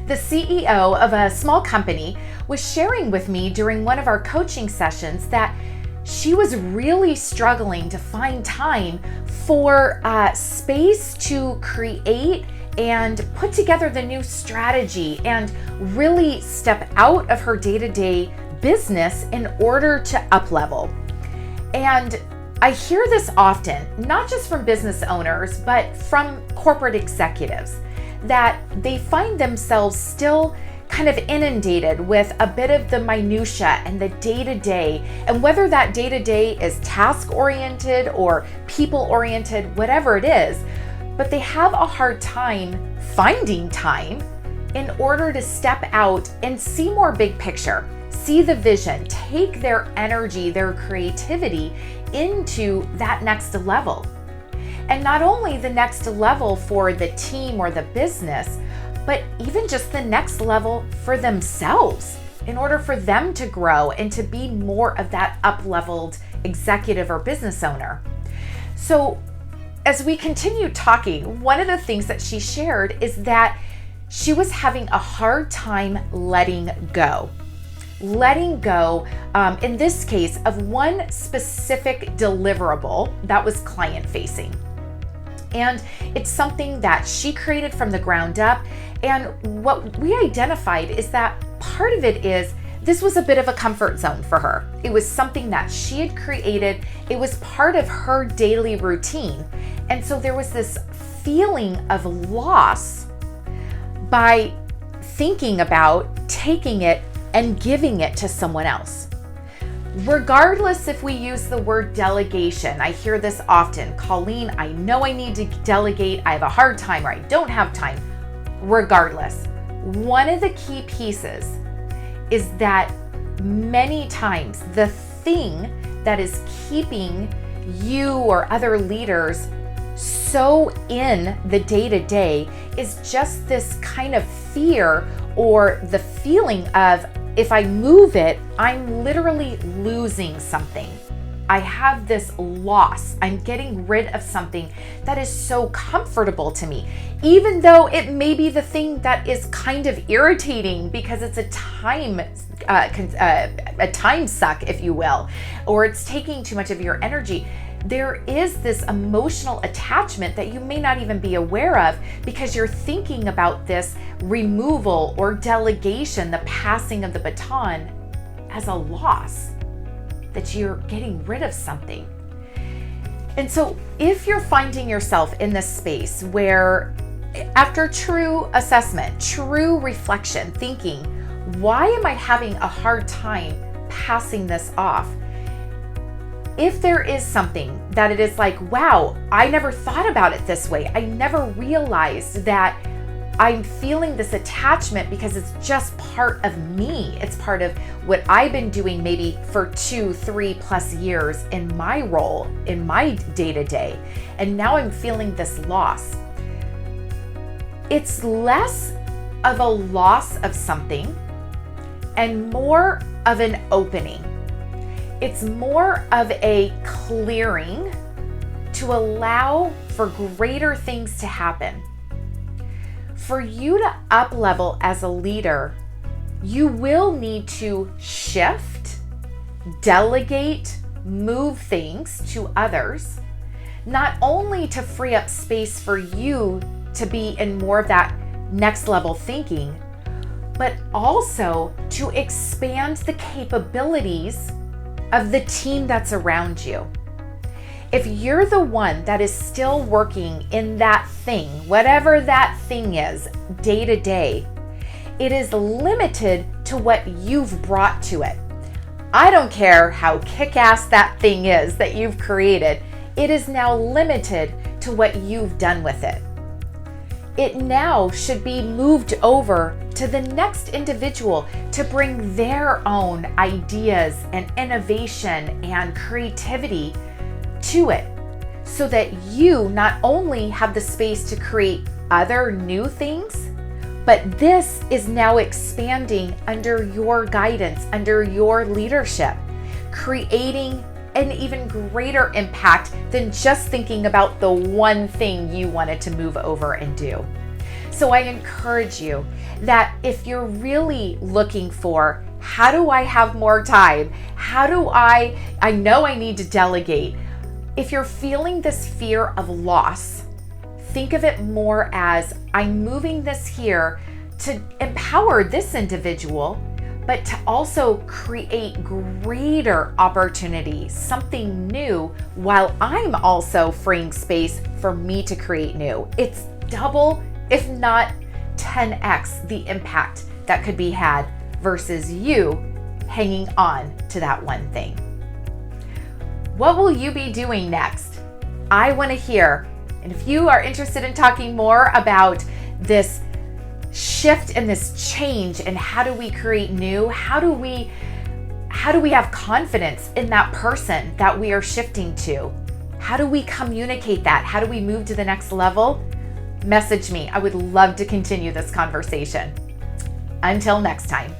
The CEO of a small company was sharing with me during one of our coaching sessions that she was really struggling to find time for space to create and put together the new strategy and really step out of her day-to-day business in order to up-level. And I hear this often, not just from business owners, but from corporate executives, that they find themselves still kind of inundated with a bit of the minutia and the day-to-day, and whether that day-to-day is task-oriented or people-oriented, whatever it is, but they have a hard time finding time in order to step out and see more big picture, see the vision, take their energy, their creativity into that next level. And not only the next level for the team or the business, but even just the next level for themselves in order for them to grow and to be more of that up-leveled executive or business owner. So as we continue talking, one of the things that she shared is that she was having a hard time letting go. Letting go, in this case, of one specific deliverable that was client-facing. And it's something that she created from the ground up. And what we identified is that part of it is this was a bit of a comfort zone for her. It was something that she had created. It was part of her daily routine. And so there was this feeling of loss by thinking about taking it and giving it to someone else. Regardless if we use the word delegation, I hear this often. Colleen, I know I need to delegate. I have a hard time or I don't have time. Regardless, one of the key pieces is that many times the thing that is keeping you or other leaders so in the day-to-day is just this kind of fear or the feeling of, if I move it, I'm literally losing something. I have this loss. I'm getting rid of something that is so comfortable to me, even though it may be the thing that is kind of irritating because it's a time suck, if you will, or it's taking too much of your energy. There is this emotional attachment that you may not even be aware of because you're thinking about this removal or delegation, the passing of the baton, as a loss, that you're getting rid of something. And so if you're finding yourself in this space where, after true assessment, true reflection, thinking, why am I having a hard time passing this off? If there is something that it is like, wow, I never thought about it this way. I never realized that I'm feeling this attachment because it's just part of me. It's part of what I've been doing maybe for 2-3+ years in my role, in my day-to-day. And now I'm feeling this loss. It's less of a loss of something and more of an opening. It's more of a clearing to allow for greater things to happen. For you to up-level as a leader, you will need to shift, delegate, move things to others, not only to free up space for you to be in more of that next level thinking, but also to expand the capabilities of the team that's around you. If you're the one that is still working in that thing, whatever that thing is, day to day, it is limited to what you've brought to it. I don't care how kick-ass that thing is that you've created, it is now limited to what you've done with it. It now should be moved over to the next individual to bring their own ideas and innovation and creativity to it, so that you not only have the space to create other new things, but this is now expanding under your guidance, under your leadership, creating an even greater impact than just thinking about the one thing you wanted to move over and do. So I encourage you that if you're really looking for, how do I have more time? How do I know I need to delegate. If you're feeling this fear of loss, think of it more as, I'm moving this here to empower this individual, but to also create greater opportunity, something new, while I'm also freeing space for me to create new. It's double, if not 10x the impact that could be had versus you hanging on to that one thing. What will you be doing next? I want to hear. And if you are interested in talking more about this shift and this change and how do we create new, how do we have confidence in that person that we are shifting to? How do we communicate that? How do we move to the next level? Message me. I would love to continue this conversation. Until next time.